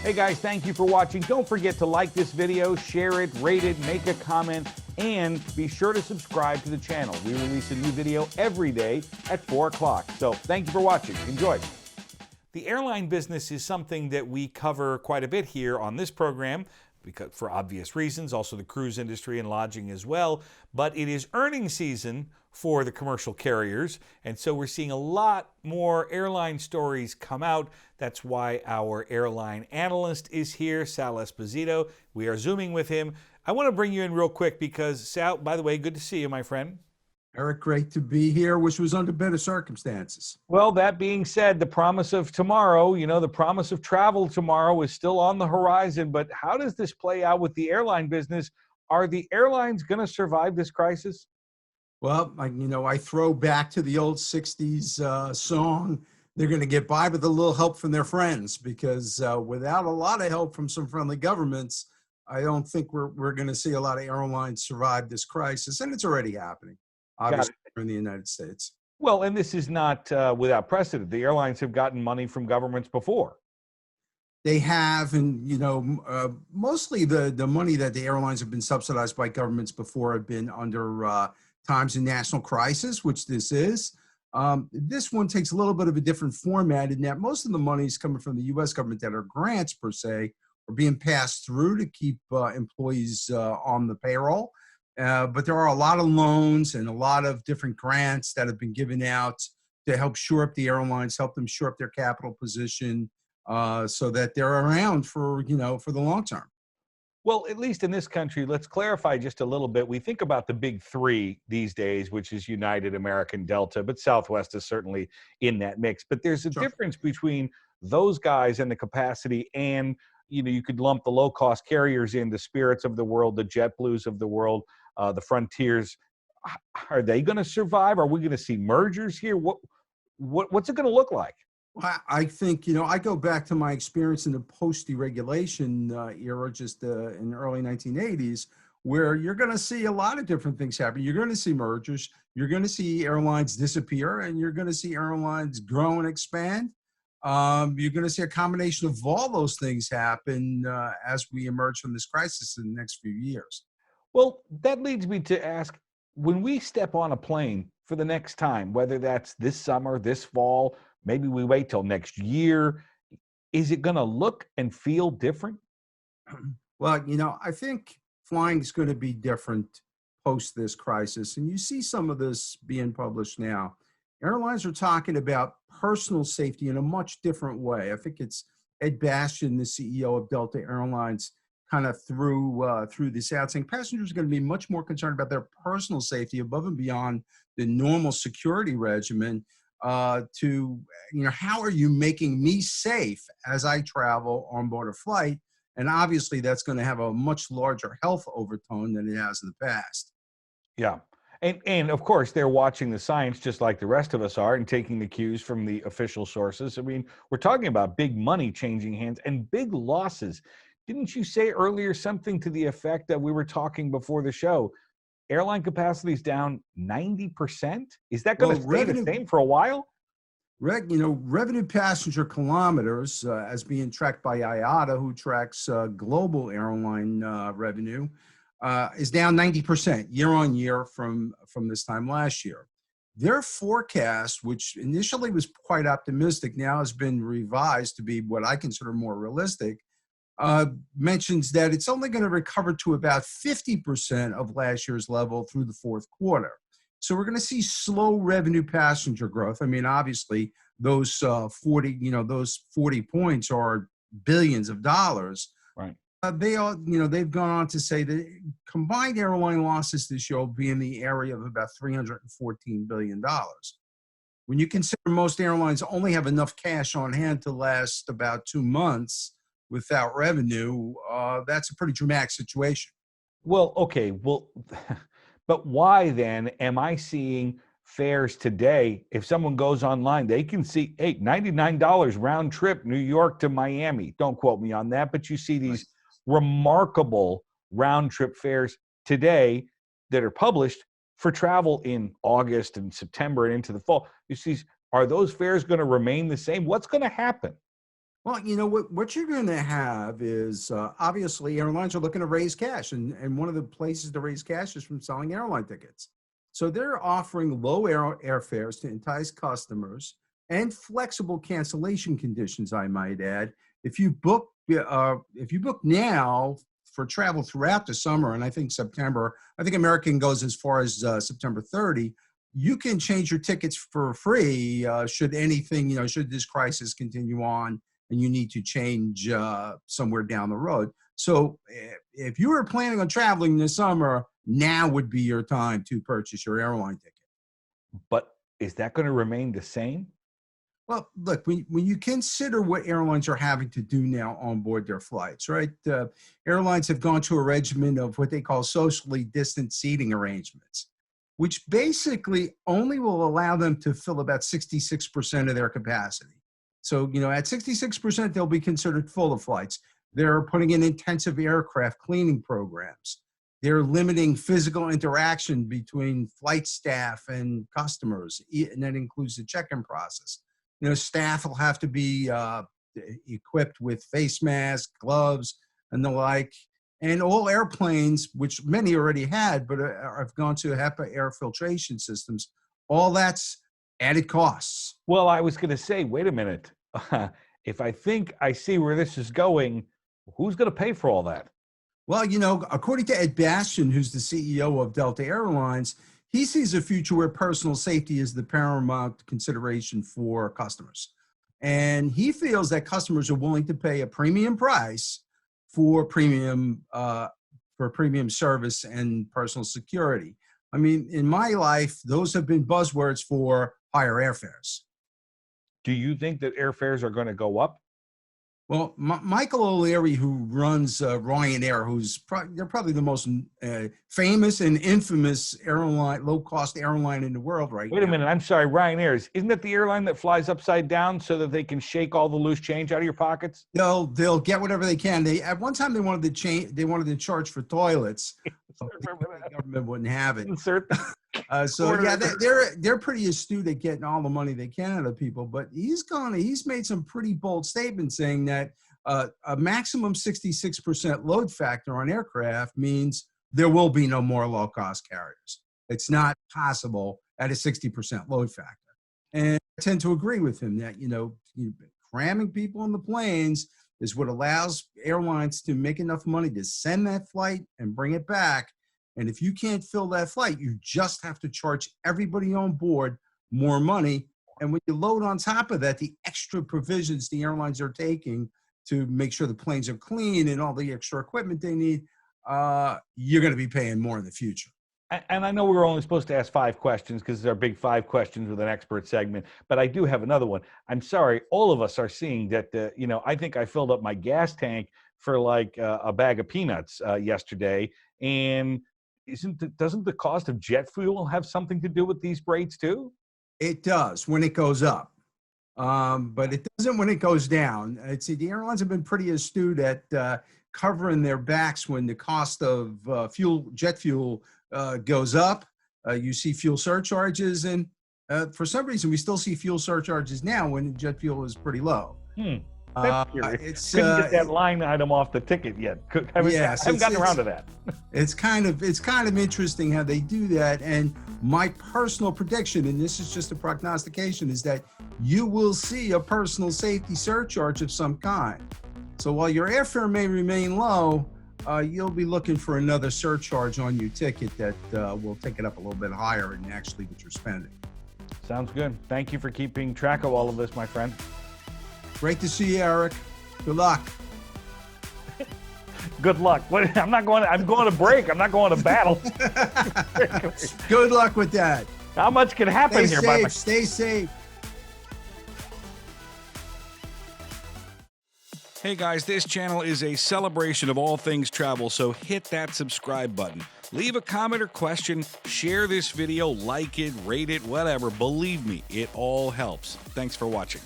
Hey guys, thank you for watching. Don't forget to like this video, share it, rate it, make a comment, and be sure to subscribe to the channel. We release a new video every day at 4 o'clock. So thank you for watching. Enjoy. The airline business is something that we cover quite a bit here on this program, because for obvious reasons, also the cruise industry and lodging as well. But it is earnings season for the commercial carriers, and so we're seeing a lot more airline stories come out. That's why our airline analyst is here, Sal Esposito. We are Zooming with him. I want to bring you in real quick because, Sal, by the way, good to see you, my friend. Erik, great to be here, which was under better circumstances. Well, that being said, the promise of tomorrow, the promise of travel tomorrow is still on the horizon. But how does this play out with the airline business? Are the airlines going to survive this crisis? Well, I throw back to the old 60s song, they're going to get by with a little help from their friends, because without a lot of help from some friendly governments, I don't think we're going to see a lot of airlines survive this crisis. And it's already happening, obviously, in the United States. Well, and this is not without precedent. The airlines have gotten money from governments before. They have, and mostly the money that the airlines have been subsidized by governments before have been under times of national crisis, which this is. This one takes a little bit of a different format in that most of the money is coming from the U.S. government that are grants per se, are being passed through to keep employees on the payroll. But there are a lot of loans and a lot of different grants that have been given out to help shore up the airlines, help them shore up their capital position, so that they're around for the long term. Well, at least in this country, let's clarify just a little bit. We think about the big three these days, which is United, American, Delta, but Southwest is certainly in that mix. But there's a difference between those guys and the capacity, and you could lump the low-cost carriers in, the Spirits of the world, the JetBlues of the world, the Frontiers. Are they going to survive? Are we going to see mergers here? What's it going to look like? I think, I go back to my experience in the post-deregulation era, just in the early 1980s, where you're going to see a lot of different things happen. You're going to see mergers, you're going to see airlines disappear, and you're going to see airlines grow and expand. You're going to see a combination of all those things happen as we emerge from this crisis in the next few years. Well, that leads me to ask, when we step on a plane for the next time, whether that's this summer, this fall, maybe we wait till next year, is it going to look and feel different? Well, I think flying is going to be different post this crisis. And you see some of this being published now. Airlines are talking about personal safety in a much different way. I think it's Ed Bastian, the CEO of Delta Airlines, kind of threw this out, saying passengers are going to be much more concerned about their personal safety above and beyond the normal security regimen. How are you making me safe as I travel on board a flight? And obviously that's going to have a much larger health overtone than it has in the past. Yeah. And of course, they're watching the science just like the rest of us are and taking the cues from the official sources. I mean, we're talking about big money changing hands and big losses. Didn't you say earlier something to the effect that we were talking before the show? Airline capacity is down 90%. Is that going to stay the same for a while? Revenue passenger kilometers, as being tracked by IATA, who tracks global airline revenue, is down 90% year on year from this time last year. Their forecast, which initially was quite optimistic, now has been revised to be what I consider more realistic. Mentions that it's only going to recover to about 50% of last year's level through the fourth quarter. So we're going to see slow revenue passenger growth. I mean, obviously, those 40 points are billions of dollars. Right. They've gone on to say that combined airline losses this year will be in the area of about $314 billion. When you consider most airlines only have enough cash on hand to last about 2 months without revenue, that's a pretty dramatic situation. Well, okay. Well, but why then am I seeing fares today? If someone goes online, they can see, hey, $99 round trip, New York to Miami. Don't quote me on that, but you see these remarkable round trip fares today that are published for travel in August and September and into the fall. You see, are those fares going to remain the same? What's going to happen? Well, what you're going to have is obviously airlines are looking to raise cash, and one of the places to raise cash is from selling airline tickets. So they're offering low airfares to entice customers and flexible cancellation conditions, I might add. If you book now for travel throughout the summer, and I think American goes as far as September 30. You can change your tickets for free should should this crisis continue on and you need to change somewhere down the road. So if you were planning on traveling this summer, now would be your time to purchase your airline ticket. But is that going to remain the same? Well, look, when you consider what airlines are having to do now on board their flights, right? Airlines have gone to a regimen of what they call socially distant seating arrangements, which basically only will allow them to fill about 66% of their capacity. So, at 66%, they'll be considered full of flights. They're putting in intensive aircraft cleaning programs. They're limiting physical interaction between flight staff and customers, and that includes the check-in process. Staff will have to be equipped with face masks, gloves, and the like. And all airplanes, which many already had, but have gone to HEPA air filtration systems, all that's added costs. Well, I was going to say, wait a minute. If I think I see where this is going, who's going to pay for all that? Well, according to Ed Bastian, who's the CEO of Delta Airlines, he sees a future where personal safety is the paramount consideration for customers. And he feels that customers are willing to pay a premium price for premium service and personal security. I mean, in my life, those have been buzzwords for higher airfares. Do you think that airfares are going to go up? Well, Michael O'Leary, who runs Ryanair, they're probably the most famous and infamous airline, low-cost airline in the world right now. Wait a minute, I'm sorry, Ryanair, isn't that the airline that flies upside down so that they can shake all the loose change out of your pockets? They'll get whatever they can. At one time they wanted to charge for toilets. The government wouldn't have it. They're pretty astute at getting all the money they can out of people. But he's made some pretty bold statements saying that a maximum 66% load factor on aircraft means there will be no more low-cost carriers. It's not possible at a 60% load factor. And I tend to agree with him that cramming people on the planes is what allows airlines to make enough money to send that flight and bring it back. And if you can't fill that flight, you just have to charge everybody on board more money. And when you load on top of that, the extra provisions the airlines are taking to make sure the planes are clean and all the extra equipment they need, you're going to be paying more in the future. And I know we were only supposed to ask 5 questions because it's our big 5 questions with an expert segment, but I do have another one. I'm sorry, all of us are seeing that, I think I filled up my gas tank for like a bag of peanuts yesterday. And doesn't the cost of jet fuel have something to do with these rates too? It does when it goes up, but it doesn't when it goes down. The airlines have been pretty astute at covering their backs when the cost of jet fuel goes up. You see fuel surcharges, and for some reason we still see fuel surcharges now when jet fuel is pretty low. Couldn't get that line item off the ticket yet. I haven't gotten around to that. It's kind of interesting how they do that. And my personal prediction, and this is just a prognostication, is that you will see a personal safety surcharge of some kind. So while your airfare may remain low, you'll be looking for another surcharge on your ticket that will take it up a little bit higher than actually what you're spending. Sounds good. Thank you for keeping track of all of this, my friend. Great to see you, Eric. Good luck. Good luck. I'm going to break. I'm not going to battle. Good luck with that. How much can happen here? Stay safe. Hey guys, this channel is a celebration of all things travel, so hit that subscribe button. Leave a comment or question, share this video, like it, rate it, whatever. Believe me, it all helps. Thanks for watching.